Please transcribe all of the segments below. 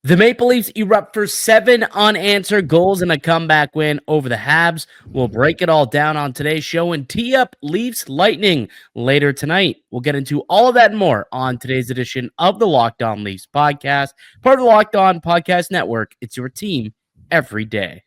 The Maple Leafs erupt for 7 unanswered goals in a comeback win over the Habs. We'll break it all down on today's show and tee up Leafs Lightning later tonight. We'll get into all of that and more on today's edition of the Locked On Leafs podcast, part of the Locked On Podcast Network. It's your team every day.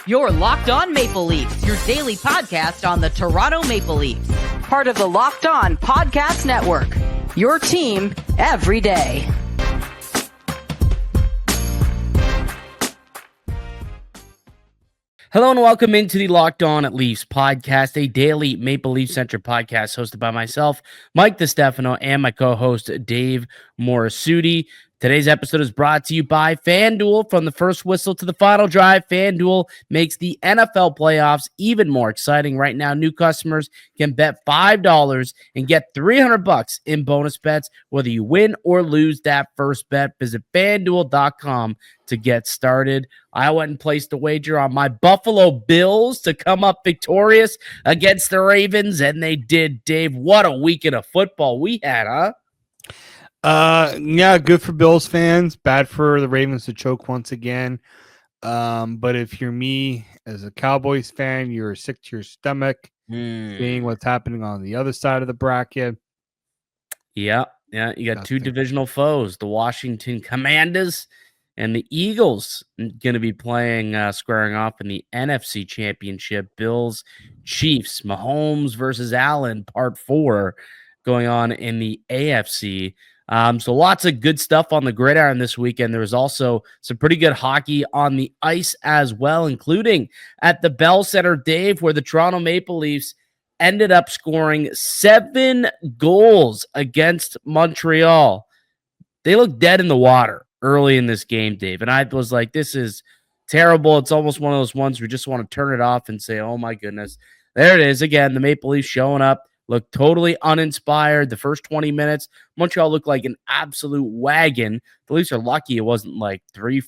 You're Locked On Maple Leafs, your daily podcast on the Toronto Maple Leafs. Part of the Locked On Podcast Network, your team every day. Hello and welcome into the Locked On Leafs podcast, a daily Maple Leaf-centric podcast hosted by myself, Mike DeStefano, and my co-host, Dave Morisuti. Today's episode is brought to you by FanDuel. From the first whistle to the final drive, FanDuel makes the NFL playoffs even more exciting. Right now, new customers can bet $5 and get $300 in bonus bets, whether you win or lose that first bet. Visit FanDuel.com to get started. I went and placed a wager on my Buffalo Bills to come up victorious against the Ravens, and they did, Dave. What a weekend of football we had, huh? Yeah, good for Bills fans, bad for the Ravens to choke once again. But if you're me as a Cowboys fan, you're sick to your stomach seeing what's happening on the other side of the bracket. Yeah, you got two divisional foes, the Washington Commanders and the Eagles, going to be playing, squaring off in the NFC Championship. Bills, Chiefs, Mahomes versus Allen, part 4 going on in the AFC. So lots of good stuff on the gridiron this weekend. There was also some pretty good hockey on the ice as well, including at the Bell Center, Dave, where the Toronto Maple Leafs ended up scoring 7 goals against Montreal. They looked dead in the water early in this game, Dave. And I was like, this is terrible. It's almost one of those ones where you just want to turn it off and say, oh my goodness. There it is again, the Maple Leafs showing up. Looked totally uninspired. The first 20 minutes, Montreal looked like an absolute wagon. The Leafs are lucky it wasn't like 3-4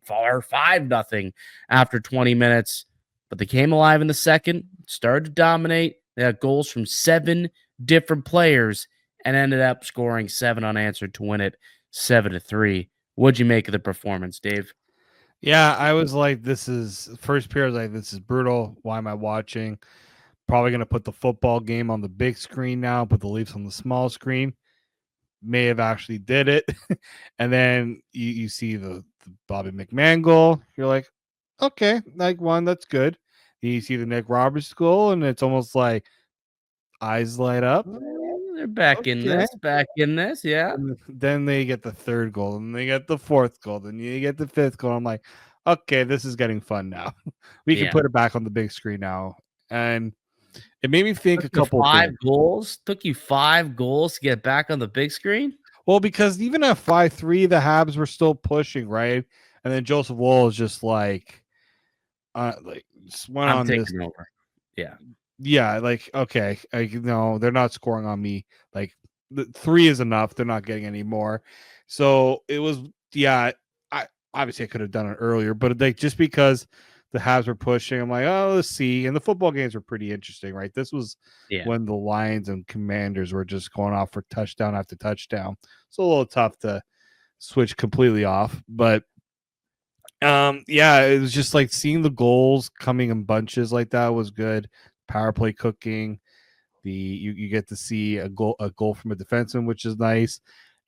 or 5-0 after 20 minutes. But they came alive in the second, started to dominate. They had goals from 7 different players and ended up scoring 7 unanswered to win it 7-3. What'd you make of the performance, Dave? Yeah, I was like, first period, I was like, this is brutal. Why am I watching? Probably going to put the football game on the big screen now, put the Leafs on the small screen. May have actually did it. And then you see the Bobby McMahon goal. You're like, okay, like one, that's good. Then you see the Nick Roberts goal, and it's almost like eyes light up. They're back in this, yeah. And then they get the third goal, and they get the fourth goal, then you get the fifth goal. I'm like, okay, this is getting fun now. We can put it back on the big screen now. And it made me think a couple of goals. Took you 5 goals to get back on the big screen? Well, because even at 5-3, the Habs were still pushing, right? And then Joseph Woll is just like just went on this over. Yeah. Yeah, like, okay, no, they're not scoring on me. Like, 3 is enough. They're not getting any more. So it was, I obviously I could have done it earlier, but like just because the Habs were pushing, I'm like, oh, let's see. And the football games were pretty interesting, right? This was when the Lions and Commanders were just going off for touchdown after touchdown. It's a little tough to switch completely off. But, it was just like seeing the goals coming in bunches like that was good. Power play cooking. You get to see a goal from a defenseman, which is nice.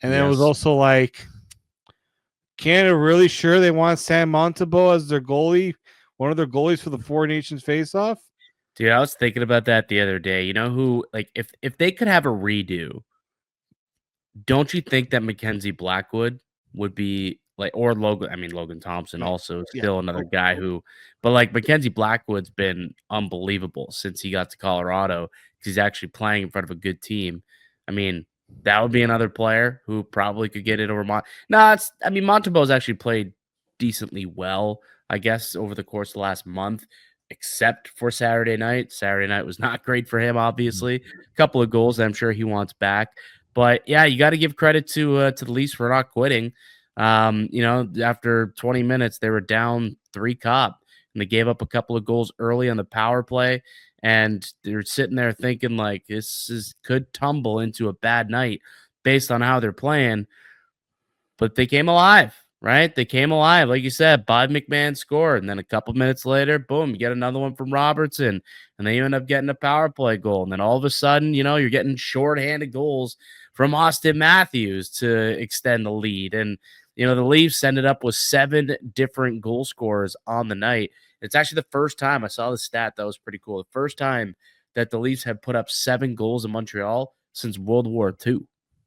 And then it was also like, Canada really sure they want Sam Montembeault as their goalie? One of their goalies for the Four Nations face-off? Dude, I was thinking about that the other day. You know who, like, if they could have a redo, don't you think that Mackenzie Blackwood would be like, or Logan Thompson also still another guy who, but like Mackenzie Blackwood's been unbelievable since he got to Colorado because he's actually playing in front of a good team. I mean, that would be another player who probably could get it over Montembeault's actually played decently well, I guess, over the course of the last month, except for Saturday night. Saturday night was not great for him, obviously. A couple of goals that I'm sure he wants back. But, yeah, you got to give credit to the Leafs for not quitting. After 20 minutes, they were down 3-0, and they gave up a couple of goals early on the power play. and they're sitting there thinking like could tumble into a bad night based on how they're playing. But they came alive, right? They came alive. Like you said, Bob McMahon scored. And then a couple minutes later, boom, you get another one from Robertson. And they end up getting a power play goal. And then all of a sudden, you're getting shorthanded goals from Austin Matthews to extend the lead. And, the Leafs ended up with 7 different goal scorers on the night. It's actually the first time I saw the stat that was pretty cool. The first time that the Leafs have put up 7 goals in Montreal since World War II.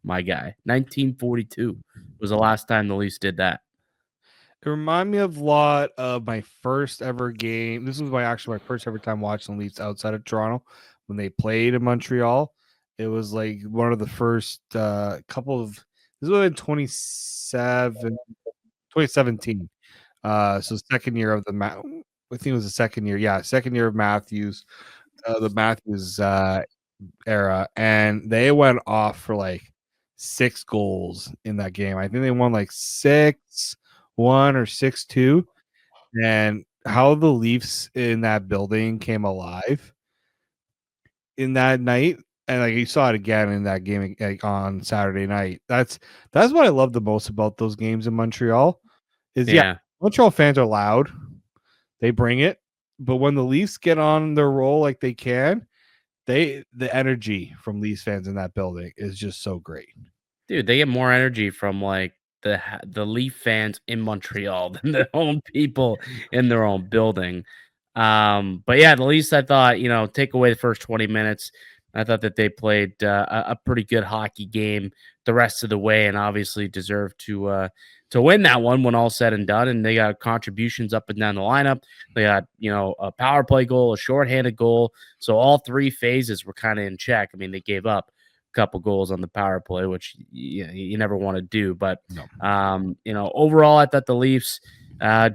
My guy, 1942 was the last time the Leafs did that. It reminded me of a lot of my first ever game. This was my first ever time watching the Leafs outside of Toronto when they played in Montreal. It was like one of the first couple of, this was in 2017. So second year of I think it was the second year. Yeah, second year of Matthews, the Matthews era. And they went off for like 6 goals in that game. I think they won like 6-1 or 6-2. And how the Leafs in that building came alive in that night, and like you saw it again in that game like on Saturday night. That's what I love the most about those games in Montreal. Is Montreal fans are loud, they bring it, but when the Leafs get on their roll like they can, the energy from Leafs fans in that building is just so great. Dude, they get more energy from like the Leaf fans in Montreal than their own people in their own building. But yeah, the Leafs, I thought, take away the first 20 minutes. I thought that they played a pretty good hockey game the rest of the way, and obviously deserved to win that one when all said and done. And they got contributions up and down the lineup. They got a power play goal, a shorthanded goal. So all 3 phases were kind of in check. I mean, they gave up couple goals on the power play, which you never want to do. But overall, I thought the Leafs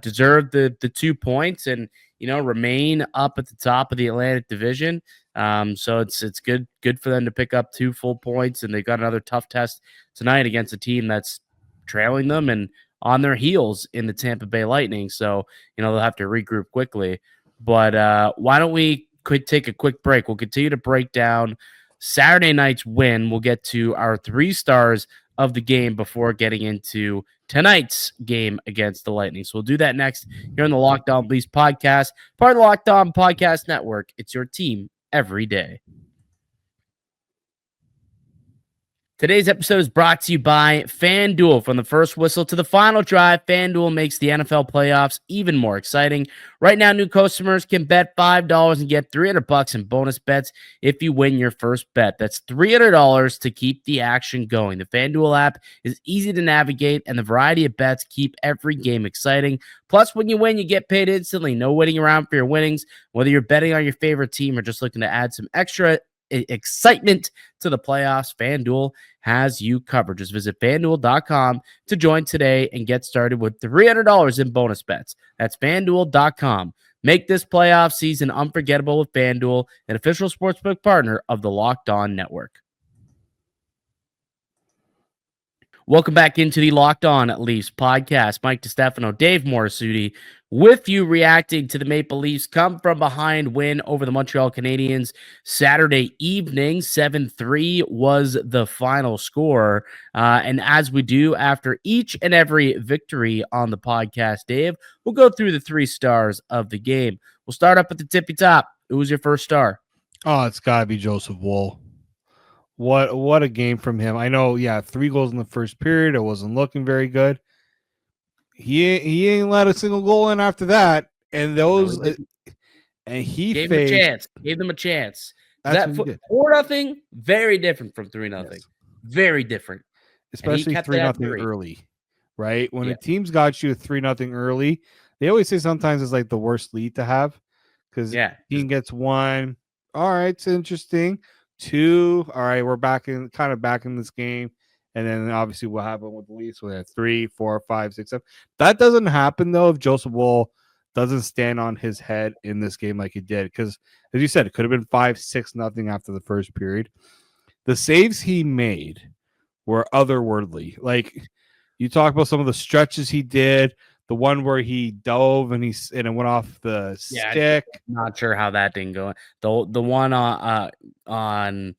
deserved the 2 points and remain up at the top of the Atlantic Division. So it's good for them to pick up 2 full points, and they've got another tough test tonight against a team that's trailing them and on their heels in the Tampa Bay Lightning. So they'll have to regroup quickly. But why don't we take a quick break? We'll continue to break down Saturday night's win. We'll get to our 3 stars of the game before getting into tonight's game against the Lightning. So we'll do that next here on the Locked On Leafs podcast, part of the Locked On Podcast Network. It's your team every day. Today's episode is brought to you by FanDuel. From the first whistle to the final drive, FanDuel makes the NFL playoffs even more exciting. Right now, new customers can bet $5 and get $300 in bonus bets if you win your first bet. That's $300 to keep the action going. The FanDuel app is easy to navigate, and the variety of bets keep every game exciting. Plus, when you win, you get paid instantly. No waiting around for your winnings. Whether you're betting on your favorite team or just looking to add some extra excitement to the playoffs, FanDuel has you covered. Just visit FanDuel.com to join today and get started with $300 in bonus bets. That's FanDuel.com. Make this playoff season unforgettable with FanDuel, an official sportsbook partner of the Locked On Network. Welcome back into the Locked On Leafs podcast. Mike DiStefano, Dave Morisuti with you, reacting to the Maple Leafs come from behind win over the Montreal Canadiens Saturday evening. 7-3 was the final score. And as we do after each and every victory on the podcast, Dave, we'll go through the 3 stars of the game. We'll start up at the tippy top. Who was your first star? Oh, it's got to be Joseph Woll. What a game from him. I know, 3 goals in the first period. It wasn't looking very good. He ain't let a single goal in after that. And he gave them a chance. Gave them a chance. That 4-0, very different from 3-0. Yes. Very different. Especially 3-0 early, right? When a team's got you 3-0 early, they always say sometimes it's like the worst lead to have, because team gets 1. All right, it's interesting. 2, all right, we're back in this game. And then obviously what happened with the Leafs when they had 3, 4, 5, 6, 7. That doesn't happen though if Joseph Woll doesn't stand on his head in this game like he did. Because as you said, it could have been 5-6-0 after the first period. The saves he made were otherworldly. Like, you talk about some of the stretches he did, the one where he dove and it went off the stick. Not sure how that didn't go. The one on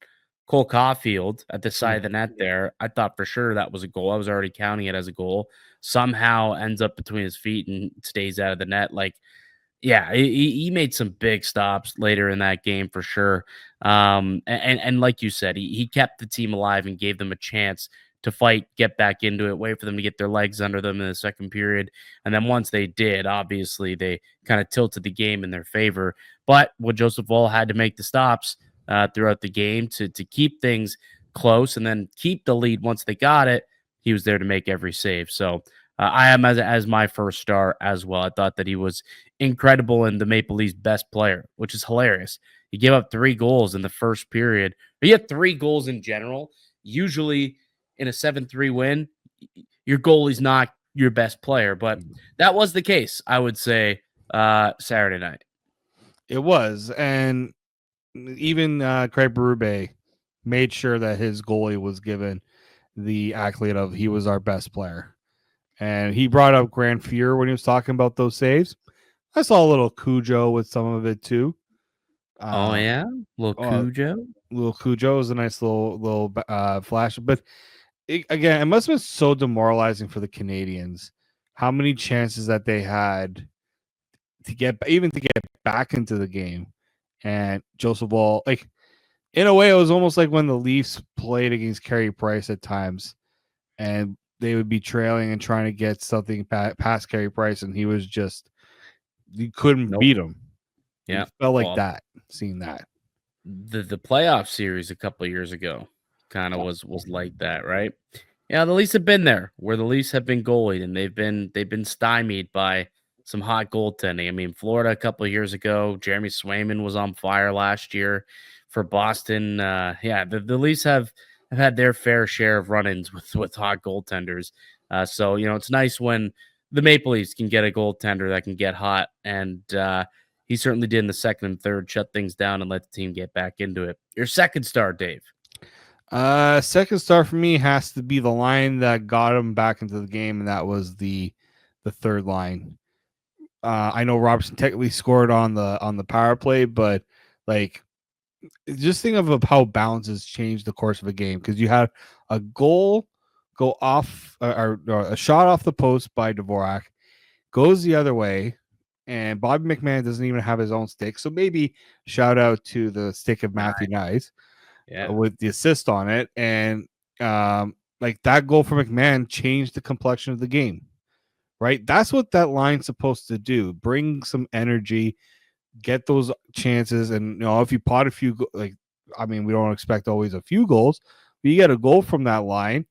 Cole Caulfield at the side of the net there, I thought for sure that was a goal. I was already counting it as a goal. Somehow ends up between his feet and stays out of the net. Like, yeah, he made some big stops later in that game for sure. And like you said, he kept the team alive and gave them a chance to fight, get back into it, wait for them to get their legs under them in the second period. And then once they did, obviously they kind of tilted the game in their favor. But what Joseph Woll had to make the stops throughout the game to keep things close and then keep the lead once they got it. He was there to make every save. So I am as my first star as well. I thought that he was incredible and the Maple Leafs' best player, which is hilarious. He gave up 3 goals in the first period. He had 3 goals in general. Usually in a 7-3 win, your goalie's not your best player, but that was the case, I would say, Saturday night. It was, and even Craig Berube made sure that his goalie was given the accolade of he was our best player. And he brought up Grand Fear when he was talking about those saves. I saw a little Cujo with some of it too. Oh yeah, little Cujo. Little Cujo was a nice little flash, but it must have been so demoralizing for the Canadiens. How many chances that they had to get back into the game, and Joseph Woll, like in a way, it was almost like when the Leafs played against Carey Price at times, and they would be trailing and trying to get something past Carey Price, and he was just you couldn't beat him. Yeah, it felt like that. Seeing that the playoff series a couple of years ago kind of was like that, right? Yeah, the Leafs have been there where the Leafs have been goalied and they've been stymied by some hot goaltending. I mean, Florida a couple of years ago, Jeremy Swayman was on fire last year for Boston. The Leafs have had their fair share of run-ins with hot goaltenders. So it's nice when the Maple Leafs can get a goaltender that can get hot, and he certainly did in the second and third, shut things down and let the team get back into it. Your second star, Dave. Second star for me has to be the line that got him back into the game, and that was the third line. I know Robertson technically scored on the power play, but like just think of how balances changed the course of a game, because you had a goal go off or a shot off the post by Dvorak, goes the other way, and Bobby McMahon doesn't even have his own stick. So maybe shout out to the stick of Matthew Nyes with the assist on it. And like that goal for McMahon changed the complexion of the game, right? That's what that line's supposed to do. Bring some energy, get those chances. And, if you pot a few, we don't expect always a few goals, but you get a goal from that line.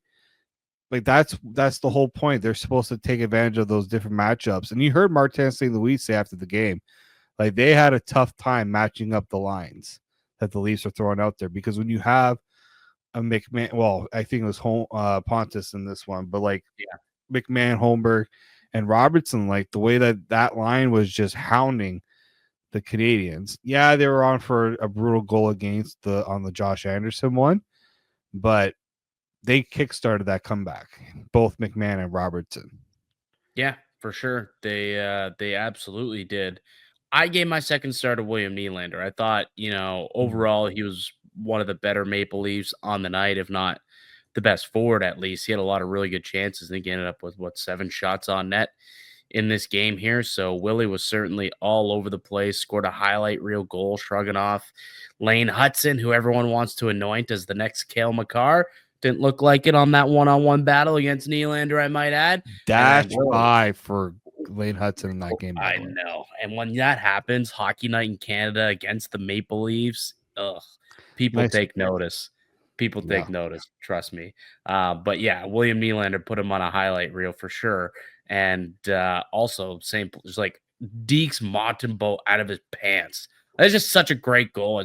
Like that's the whole point. They're supposed to take advantage of those different matchups. And you heard Martin St. Louis say after the game, like they had a tough time matching up the lines that the Leafs are throwing out there, because when you have a McMahon, well, I think it was Pontus in this one, but McMahon, Holmberg, and Robertson, like the way that line was just hounding the Canadiens. Yeah, they were on for a brutal goal against on the Josh Anderson one, but they kickstarted that comeback, both McMahon and Robertson. Yeah, for sure. They absolutely did. I gave my second star to William Nylander. I thought, overall he was one of the better Maple Leafs on the night, if not the best forward at least. He had a lot of really good chances. I think he ended up with 7 shots on net in this game here. So Willie was certainly all over the place, scored a highlight reel goal, shrugging off Lane Hudson, who everyone wants to anoint as the next Cale Makar. Didn't look like it on that one-on-one battle against Nylander, I might add. Dash high for Lane Hudson in that game. I know. And when that happens, Hockey Night in Canada against the Maple Leafs, people take notice. People take notice, trust me. But yeah, William Nylander put him on a highlight reel for sure. And also, same, just like Deeks Montembeault out of his pants. That's just such a great goal.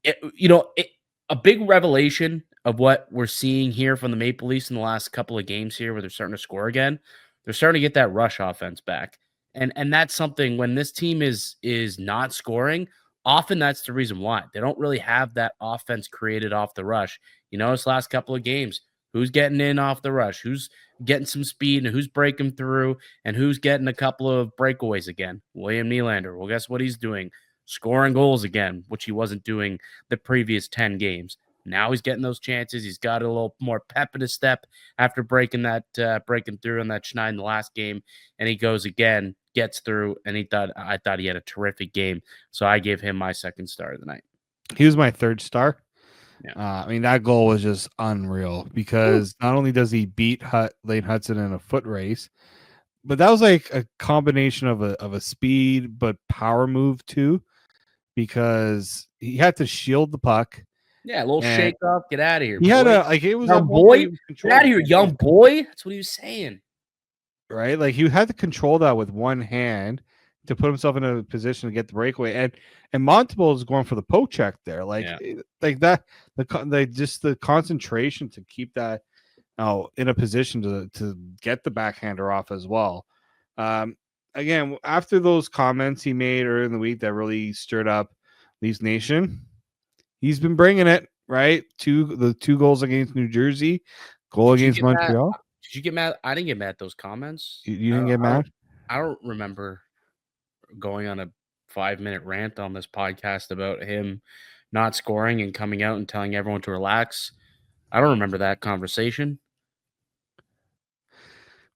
A big revelation of what we're seeing here from the Maple Leafs in the last couple of games here, where they're starting to score again. They're starting to get that rush offense back. And that's something when this team is not scoring, often that's the reason why. They don't really have that offense created off the rush. This last couple of games, Who's getting in off the rush? Who's getting some speed and who's breaking through and who's getting a couple of breakaways again? William Nylander. Well, guess what he's doing? Scoring goals again, which he wasn't doing the previous 10 games. Now he's getting those chances. He's got a little more pep in his step after breaking through on that Schneid in the last game, and he goes again, gets through, and I thought he had a terrific game. So I gave him my second star of the night. He was my third star. Yeah. I mean, that goal was just unreal because not only does he beat Lane Hudson in a foot race, but that was like a combination of a speed but power move too, because he had to shield the puck. Yeah, a little shake off. Get out of here. He had it was young boy. Get out of here, young boy. That's what he was saying. Right, like he had to control that with one hand to put himself in a position to get the breakaway, and Montembeault is going for the poke check there, like that. The concentration to keep that in a position to get the backhander off as well. Again, after those comments he made earlier in the week that really stirred up Leafs Nation, he's been bringing it, right? The two goals against New Jersey, goal against Montreal. Did you get mad? I didn't get mad at those comments. You didn't get mad? I don't remember going on a 5-minute rant on this podcast about him not scoring and coming out and telling everyone to relax. I don't remember that conversation.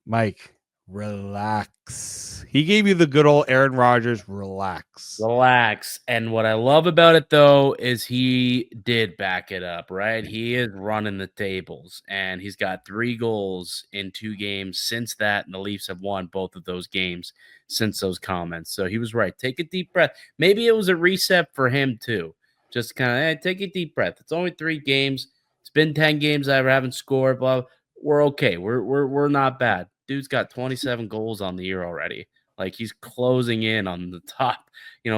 Mike, relax. He gave you the good old Aaron Rodgers relax. And what I love about it, though, is he did back it up, right? He is running the tables, and he's got 3 goals in 2 games since that, and the Leafs have won both of those games since those comments. So he was right. Take a deep breath. Maybe it was a reset for him, too. Just kind of take a deep breath. It's only 3 games. It's been 10 games I haven't scored. Blah. We're okay. We're not bad. Dude's got 27 goals on the year already. Like, he's closing in on the top,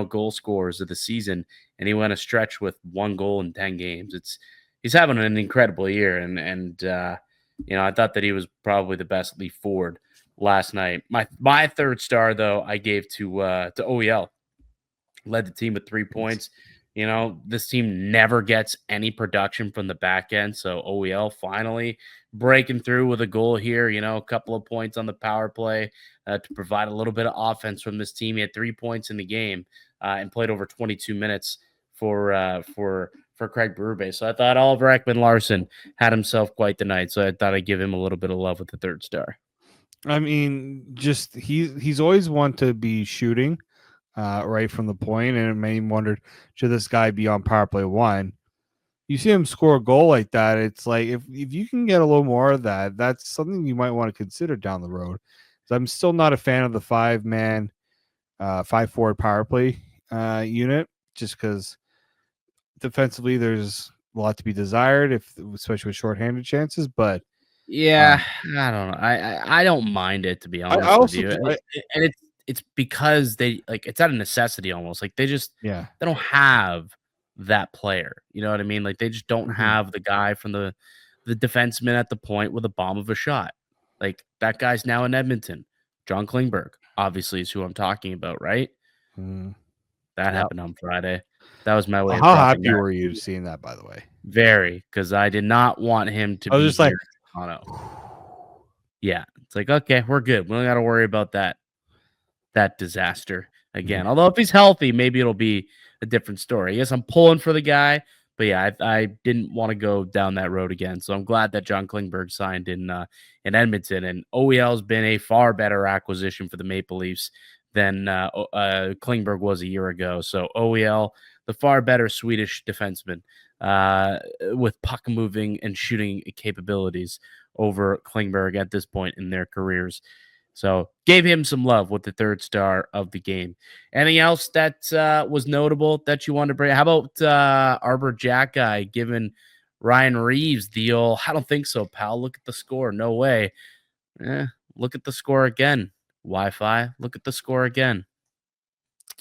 goal scorers of the season, and he went a stretch with 1 goal in 10 games. He's having an incredible year, and I thought that he was probably the best Leaf forward last night. My third star, though, I gave to OEL. Led the team with 3 points. This team never gets any production from the back end. So OEL finally breaking through with a goal here, a couple of points on the power play to provide a little bit of offense from this team. He had 3 points in the game and played over 22 minutes for Craig Berube. So I thought Oliver Ekman-Larsson had himself quite the night. So I thought I'd give him a little bit of love with the third star. I mean, just he's always one to be shooting right from the point, and it made me wondered, should this guy be on power play 1? You see him score a goal like that, it's like if you can get a little more of that, that's something you might want to consider down the road. So I'm still not a fan of the 5-man 5-forward power play unit, just because defensively there's a lot to be desired, especially with shorthanded chances. But yeah, I don't know. I don't mind it, to be honest with you. And it's because it's out of necessity almost. Like they don't have that player. You know what I mean? Like they just don't have the guy from the defenseman at the point with a bomb of a shot. Like that guy's now in Edmonton. John Klingberg, obviously, is who I'm talking about, right? That happened on Friday. That was my way. How happy were you seeing that, by the way? Very, because I did not want him to be just like, yeah, it's like, okay, we're good. We don't got to worry about that disaster again. Although if he's healthy, maybe it'll be a different story. Yes, I'm pulling for the guy, but yeah, I didn't want to go down that road again. So I'm glad that John Klingberg signed in Edmonton, and OEL's been a far better acquisition for the Maple Leafs than Klingberg was a year ago. So OEL, the far better Swedish defenseman with puck moving and shooting capabilities over Klingberg at this point in their careers. So gave him some love with the third star of the game. Anything else that was notable that you wanted to bring? How about Arbor Jack guy giving Ryan Reeves the old, I don't think so, pal. Look at the score. No way. Look at the score again. Wi-Fi. Look at the score again.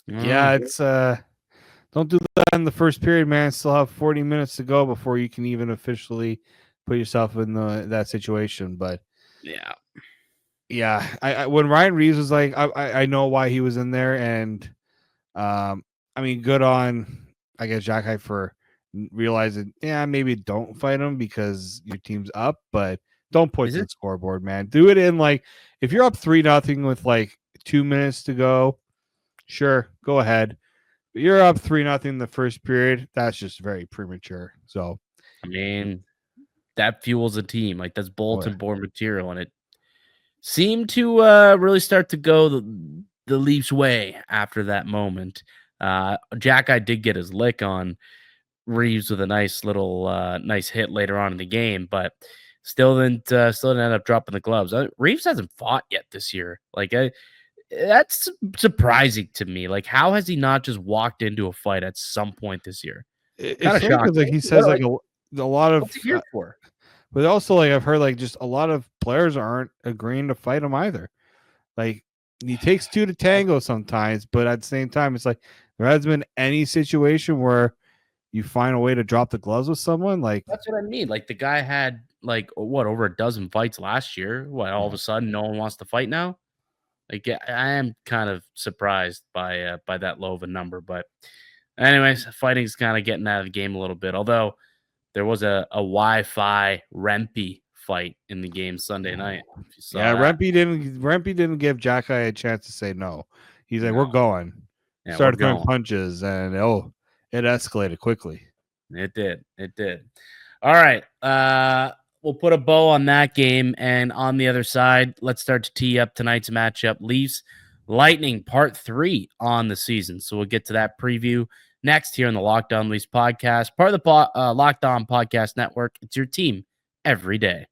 Yeah, it's don't do that in the first period, man. Still have 40 minutes to go before you can even officially put yourself in that situation. But yeah, I when Ryan Reeves was like, I know why he was in there, and I mean, good on, I guess, Jack Hyde for realize that, yeah, maybe don't fight them because your team's up, but don't point Is to it? the scoreboard, man. Do it in like if you're up 3-0 with like 2 minutes to go, sure, go ahead. But you're up 3-0 in the first period. That's just very premature. So, I mean, that fuels a team. Like that's boy, bulletin board material, and it seemed to really start to go the Leafs' way after that moment. Jack, I did get his lick on Reeves with a nice little nice hit later on in the game, but still didn't end up dropping the gloves. Reeves hasn't fought yet this year. Like that's surprising to me. Like how has he not just walked into a fight at some point this year? Kind it's of funny because like shocking. he What says like a lot of, what's he here for? but also like I've heard like just a lot of players aren't agreeing to fight him either. Like he takes two to tango sometimes, but at the same time, it's like there hasn't been any situation where you find a way to drop the gloves with someone. Like, That's what I mean. Like the guy had like what over a dozen fights last year. What all of a sudden no one wants to fight now? Like yeah, I am kind of surprised by that low of a number. But anyways, fighting's kind of getting out of the game a little bit. Although there was a Wi-Fi Rempe fight in the game Sunday night. If you saw yeah, that, Rempe didn't give Jack Eye a chance to say no. He's like, no, we're going. yeah, we're Started throwing going. punches, and it escalated quickly. It did. It did. All right. We'll put a bow on that game. And on the other side, let's start to tee up tonight's matchup. Leafs Lightning part 3 on the season. So we'll get to that preview next here on the Locked On Leafs podcast, part of the Locked On Podcast Network. It's your team every day.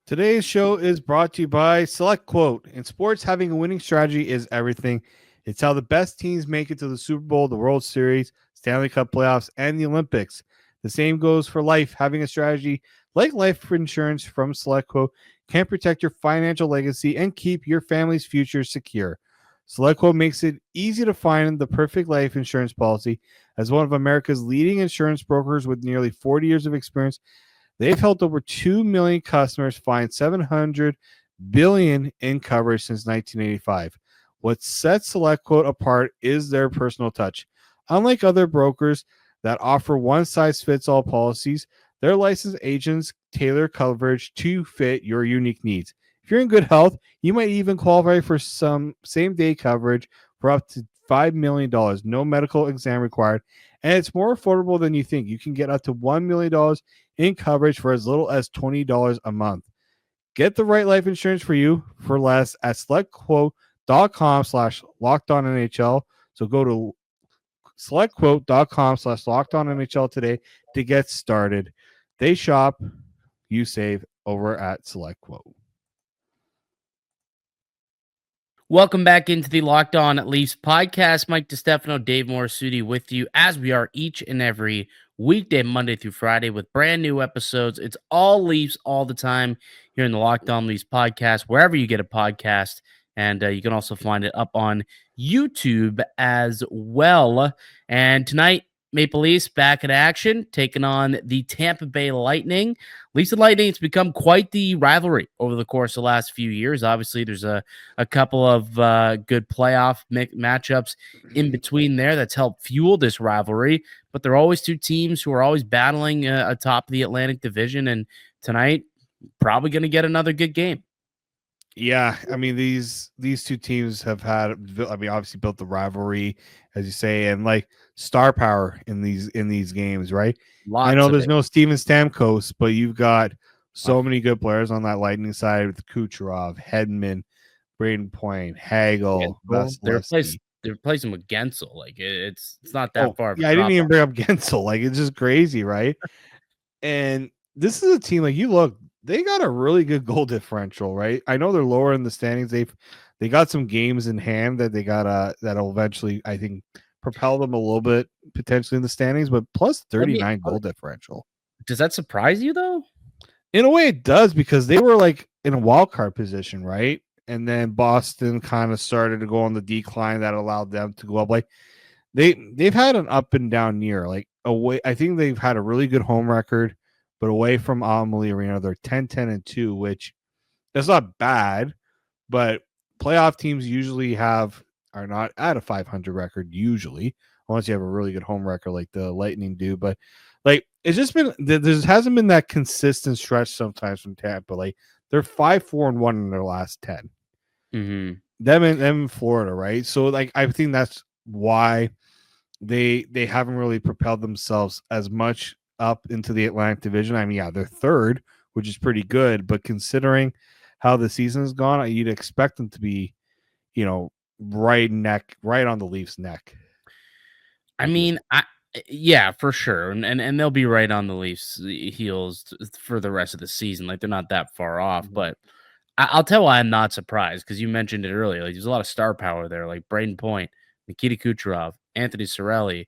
Today's show is brought to you by SelectQuote. In sports, having a winning strategy is everything. It's how the best teams make it to the Super Bowl, the World Series, Stanley Cup playoffs, and the Olympics. The same goes for life. Having a strategy like life insurance from SelectQuote can protect your financial legacy and keep your family's future secure. SelectQuote makes it easy to find the perfect life insurance policy. As one of America's leading insurance brokers with nearly 40 years of experience, they've helped over 2 million customers find $700 billion in coverage since 1985. What sets SelectQuote apart is their personal touch. Unlike other brokers that offer one-size-fits-all policies, their licensed agents tailor coverage to fit your unique needs. If you're in good health, you might even qualify for some same-day coverage for up to $5 million. No medical exam required, and it's more affordable than you think. You can get up to $1 million in coverage for as little as $20 a month. Get the right life insurance for you for less at selectquote.com/lockedonnhl. So go to selectquote.com/lockedonnhl today to get started. They shop, you save over at SelectQuote. Welcome back into the Locked On Leafs podcast. Mike DeStefano, Dave Morisuti with you as we are each and every weekday, Monday through Friday with brand new episodes. It's all Leafs all the time here in the Locked On Leafs podcast, wherever you get a podcast. And you can also find it up on YouTube as well. And tonight, Maple Leafs back in action, taking on the Tampa Bay Lightning. Leafs and Lightning, it's become quite the rivalry over the course of the last few years. Obviously, there's a couple of good playoff matchups in between there that's helped fuel this rivalry. But they're always two teams who are always battling atop the Atlantic Division. And tonight, probably going to get another good game. Yeah, I mean these two teams have had, I mean, obviously built the rivalry, as you say, and like star power in these games, right? I know there's no Steven Stamkos, but you've got so many good players on that Lightning side with Kucherov, Hedman, Braden Point, Hagel, They're Vasilevsky. replacing with Gensel. Like it's not that far of a I didn't even drop bring up Gensel. Like it's just crazy, right? And this is a team like you look, they got a really good goal differential, right? I know they're lower in the standings. They got some games in hand that they got that'll eventually, I think, propel them a little bit potentially in the standings, but plus 39 goal differential. Does that surprise you though? In a way it does, because they were like in a wild card position, right? And then Boston kind of started to go on the decline that allowed them to go up. Like they've had an up and down year. Like away, I think they've had a really good home record, but away from Amalie Arena, they're 10-10-2, which that's not bad, but playoff teams usually are not at a 500 record, usually unless you have a really good home record like the Lightning do. But like it's just been there hasn't been that consistent stretch sometimes from Tampa. Like they're 5-4-1 in their last 10. Mm-hmm. Them in Florida, right? So like I think that's why they haven't really propelled themselves as much up into the Atlantic Division. I mean, yeah, they're third, which is pretty good, but considering how the season's gone, you'd expect them to be, right on the Leafs' neck. I mean, yeah, for sure, and they'll be right on the Leafs' heels for the rest of the season. Like they're not that far off, but I'll tell you why I'm not surprised because you mentioned it earlier. Like there's a lot of star power there, like Braden Point, Nikita Kucherov, Anthony Cirelli.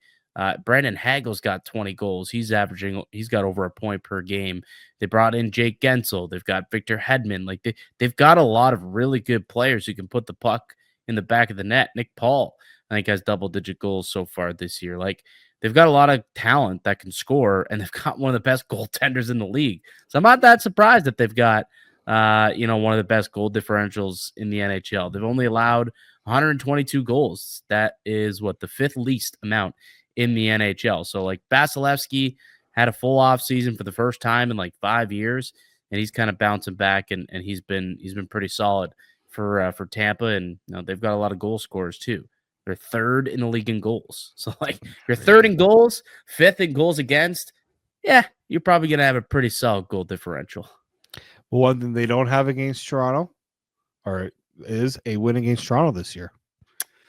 Brandon Hagel's got 20 goals. He's got over a point per game. They brought in Jake Gensel. They've got Victor Hedman. Like they've got a lot of really good players who can put the puck in the back of the net. Nick Paul, I think, has double-digit goals so far this year. Like they've got a lot of talent that can score, and they've got one of the best goaltenders in the league. So I'm not that surprised that they've got one of the best goal differentials in the NHL. They've only allowed 122 goals. That is what the fifth least amount in the NHL. So like Vasilevsky had a full off season for the first time in like 5 years, and he's kind of bouncing back, and he's been pretty solid for Tampa, and they've got a lot of goal scorers too. They're third in the league in goals. So like you're third in goals, fifth in goals against. Yeah, you're probably gonna have a pretty solid goal differential. One thing they don't have against Toronto, or is a win against Toronto this year.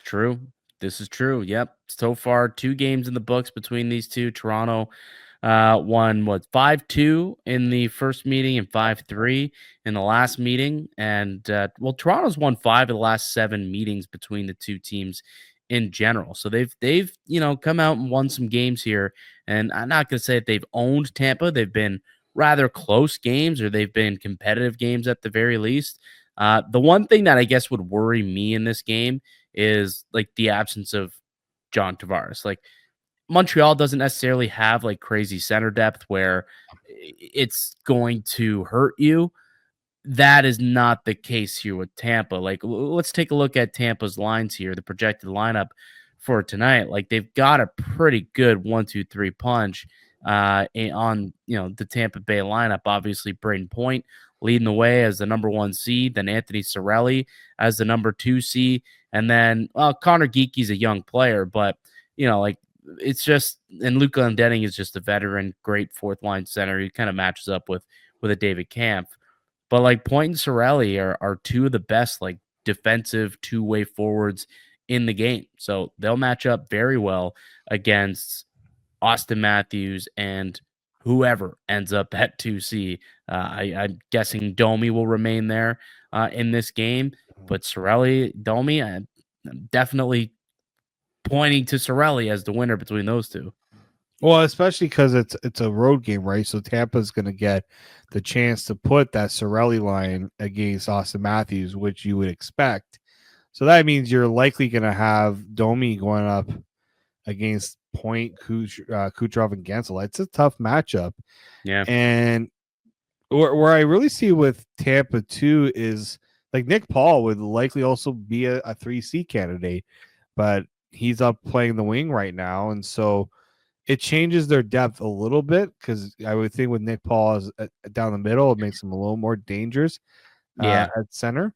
True. This is true. Yep. So far, 2 games in the books between these two. Toronto won 5-2 in the first meeting and 5-3 in the last meeting. And Toronto's won 5 of the last 7 meetings between the two teams in general. So they've come out and won some games here. And I'm not going to say that they've owned Tampa. They've been rather close games, or they've been competitive games at the very least. The one thing that I guess would worry me in this game is like the absence of John Tavares. Like Montreal doesn't necessarily have like crazy center depth where it's going to hurt you. That is not the case here with Tampa. Like, let's take a look at Tampa's lines here, the projected lineup for tonight. Like, they've got a pretty good 1-2-3 punch on the Tampa Bay lineup. Obviously, Braden Point leading the way as the number 1 seed, then Anthony Cirelli as the number 2 seed, and then Connor Geeky's a young player, but it's just, and Luka Lendening is just a veteran, great fourth line center. He kind of matches up with a David Kampf. But like Point and Cirelli are 2 of the best like defensive two-way forwards in the game. So they'll match up very well against Austin Matthews and whoever ends up at 2C. I'm guessing Domi will remain there in this game. But Cirelli, Domi, I'm definitely pointing to Cirelli as the winner between those two. Well, especially because it's a road game, right? So Tampa's going to get the chance to put that Cirelli line against Austin Matthews, which you would expect. So that means you're likely going to have Domi going up against Point, Kucherov, and Gensel. It's a tough matchup. Yeah. And where I really see with Tampa too is like Nick Paul would likely also be a 3C candidate, but he's up playing the wing right now. And so it changes their depth a little bit because I would think with Nick Paul down the middle, it makes him a little more dangerous at center.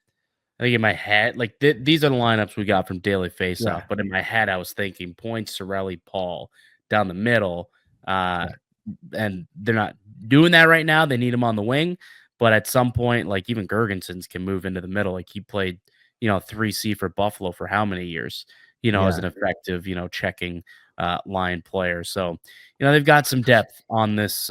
I think in my head, like these are the lineups we got from Daily Faceoff, but in my head, I was thinking Point, Cirelli, Paul down the middle. And they're not doing that right now. They need him on the wing. But at some point, like even Gergensons can move into the middle. Like he played, 3C for Buffalo for how many years, as an effective, checking line player. So, they've got some depth on this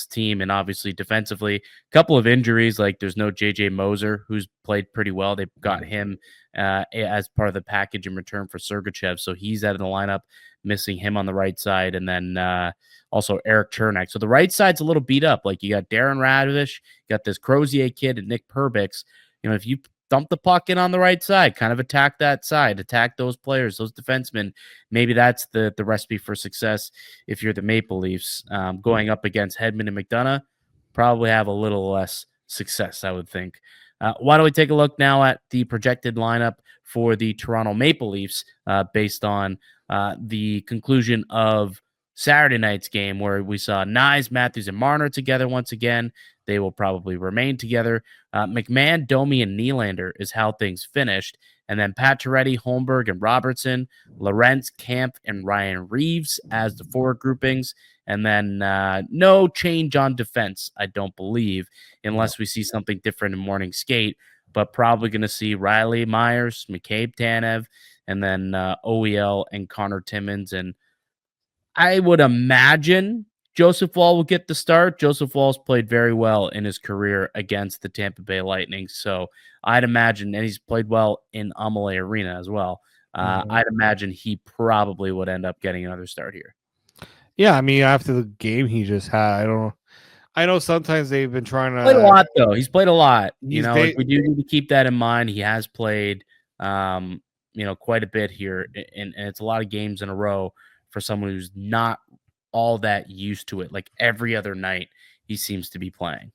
team, and obviously defensively, a couple of injuries. Like there's no JJ Moser, who's played pretty well. They've got him as part of the package in return for Sergachev, so he's out of the lineup, missing him on the right side, and then also Eric Chernak. So the right side's a little beat up. Like you got Darren Radovich, you got this Crozier kid, and Nick Perbix. If you dump the puck in on the right side, kind of attack that side, attack those players, those defensemen. Maybe that's the recipe for success if you're the Maple Leafs. Going up against Hedman and McDonough, probably have a little less success, I would think. Why don't we take a look now at the projected lineup for the Toronto Maple Leafs based on the conclusion of Saturday night's game, where we saw Nyes, Matthews, and Marner together once again. They will probably remain together. McMahon, Domi, and Nylander is how things finished. And then Pacioretty, Holmberg, and Robertson, Lorentz, Camp, and Ryan Reeves as the forward groupings. And then no change on defense, I don't believe, unless we see something different in morning skate. But probably going to see Riley Myers, McCabe Tanev, and then OEL and Connor Timmins. And I would imagine Joseph Woll will get the start. Joseph Woll's played very well in his career against the Tampa Bay Lightning. So I'd imagine, and he's played well in Amalie Arena as well. I'd imagine he probably would end up getting another start here. Yeah, I mean, after the game he just had, I know sometimes they've been trying to played a lot though. He's played a lot. We do need to keep that in mind. He has played, quite a bit here, and it's a lot of games in a row for someone who's not all that used to it. Like every other night, he seems to be playing.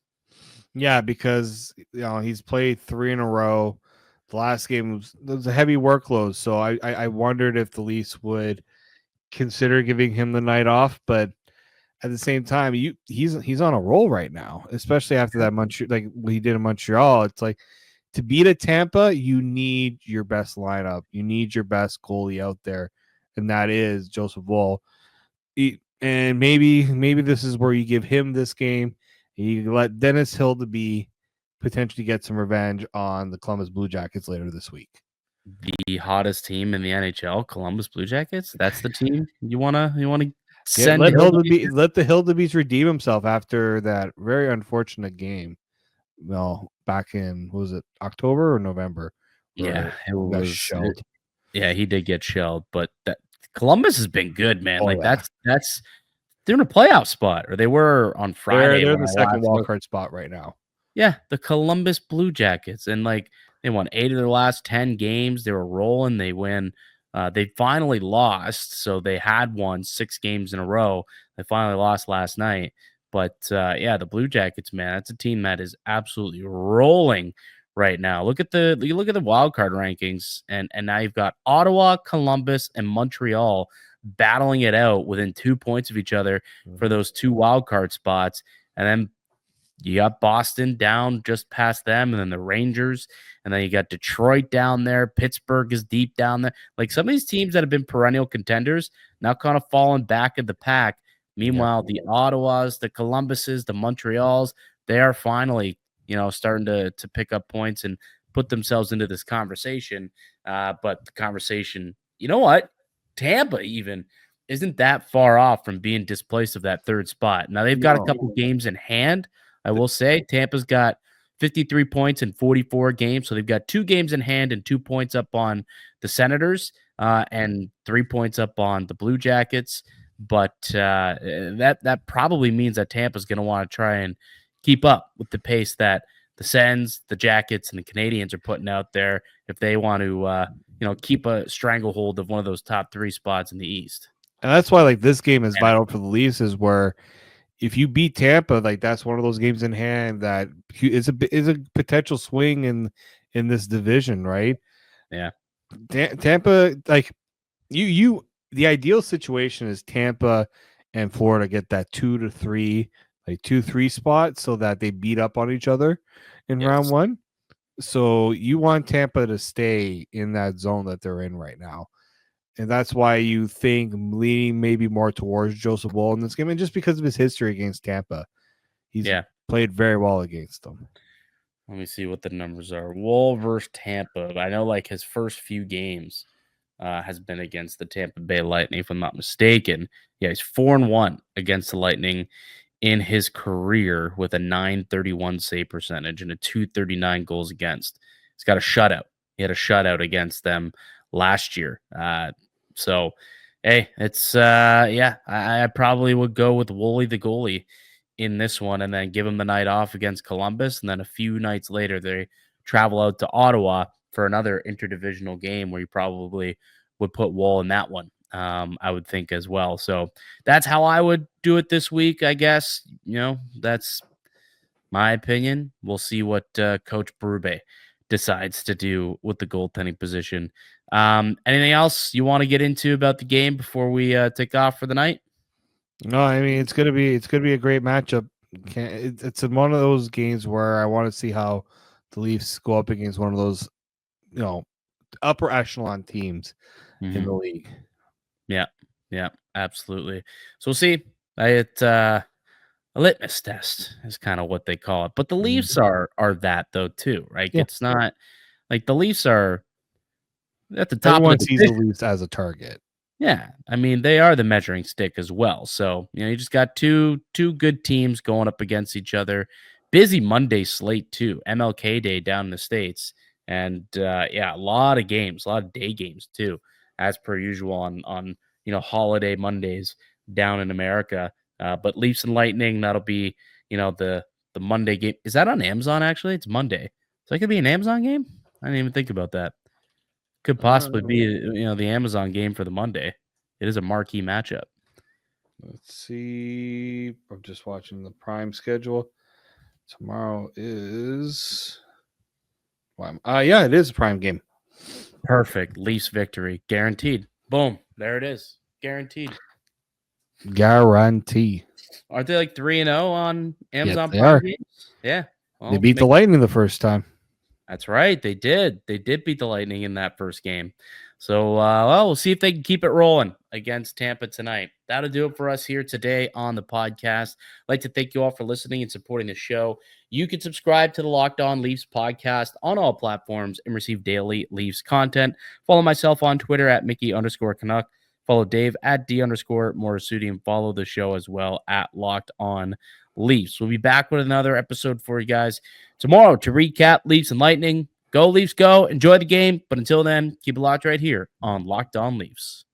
Yeah, because he's played 3 in a row. The last game was a heavy workload, so I wondered if the Leafs would consider giving him the night off, but at the same time, he's on a roll right now, especially after that like what he did in Montreal. It's like to beat a Tampa, you need your best lineup, you need your best goalie out there, and that is Joseph Woll. And maybe this is where you give him this game. You let Dennis Hildeby potentially get some revenge on the Columbus Blue Jackets later this week. The hottest team in the NHL, Columbus Blue Jackets. That's the team you wanna send. Let the Hildebys redeem himself after that very unfortunate game. Well, back in was it October or November? Yeah, it was shelled. Yeah, he did get shelled, but that Columbus has been good, man. That's they're in a playoff spot, or they were on Friday. They're the second wildcard spot right now. Yeah, the Columbus Blue Jackets, and they won 8 of their last 10 games. They were rolling. They win. They finally lost, so they had won 6 games in a row. They finally lost last night, but the Blue Jackets, man, that's a team that is absolutely rolling right now. Look at the wild card rankings, and now you've got Ottawa, Columbus, and Montreal battling it out within 2 points of each other for those 2 wild card spots, and then you got Boston down just past them, and then the Rangers, and then you got Detroit down there. Pittsburgh is deep down there. Like some of these teams that have been perennial contenders now kind of falling back in the pack. Meanwhile, the Ottawas, the Columbuses, the Montreals, they are finally, starting to pick up points and put themselves into this conversation. But the conversation, you know what? Tampa even isn't that far off from being displaced of that 3rd spot. Now they've got a couple games in hand. I will say Tampa's got 53 points in 44 games. So they've got 2 games in hand and 2 points up on the Senators and 3 points up on the Blue Jackets. But that probably means that Tampa's going to want to try and keep up with the pace that the Sens, the Jackets, and the Canadiens are putting out there if they want to, keep a stranglehold of one of those top 3 spots in the East. And that's why, this game is vital for the Leafs, is where if you beat Tampa, that's one of those games in hand that is a potential swing in this division, right? Yeah, Tampa, the ideal situation is Tampa and Florida get that 2-3, 2-3 spot so that they beat up on each other in round 1. So you want Tampa to stay in that zone that they're in right now. And that's why you think leaning maybe more towards Joseph Woll in this game. And just because of his history against Tampa, he's played very well against them. Let me see what the numbers are. Woll versus Tampa. I know his first few games has been against the Tampa Bay Lightning, if I'm not mistaken. Yeah, he's 4-1 against the Lightning in his career with a .931 save percentage and a .239 goals against. He's got a shutout. He had a shutout against them last year. So, hey, it's I probably would go with Wooly the goalie in this one and then give him the night off against Columbus. And then a few nights later, they travel out to Ottawa for another interdivisional game where you probably would put Woll in that one. I would think as well. So that's how I would do it this week, I guess. That's my opinion, we'll see what Coach Berube decides to do with the goaltending position. Anything else you want to get into about the game before we take off for the night? No, I mean it's gonna be a great matchup. It's one of those games where I want to see how the Leafs go up against one of those, upper echelon teams in the league. Yeah, absolutely. So we'll see. It's a litmus test is kind of what they call it. But the Leafs are that though too, right? Yeah. It's not like the Leafs are at the top Everyone of the sees the division. Leafs as a target. Yeah, I mean they are the measuring stick as well. So you just got two good teams going up against each other. Busy Monday slate too. MLK Day down in the States, and a lot of games, a lot of day games too, as per usual on holiday Mondays down in America. But Leafs and Lightning, that'll be the Monday game. Is that on Amazon? Actually, it's Monday, so that could be an Amazon game. I didn't even think about that. Could possibly be, the Amazon game for the Monday. It is a marquee matchup. Let's see. I'm just watching the Prime schedule. Tomorrow is. It is a Prime game. Perfect. Leafs victory. Guaranteed. Boom. There it is. Guaranteed. Guarantee. Aren't they like 3-0 on Amazon they Prime are. games? Yeah. Well, They beat the Lightning the first time. That's right. They did. They did beat the Lightning in that first game. So, we'll see if they can keep it rolling against Tampa tonight. That'll do it for us here today on the podcast. I'd like to thank you all for listening and supporting the show. You can subscribe to the Locked On Leafs podcast on all platforms and receive daily Leafs content. Follow myself on Twitter at Mickey_Canuck. Follow Dave at D_Morisuti and follow the show as well at Locked On Leafs. We'll be back with another episode for you guys tomorrow to recap Leafs and Lightning. Go Leafs, go. Enjoy the game. But until then, keep it locked right here on Locked On Leafs.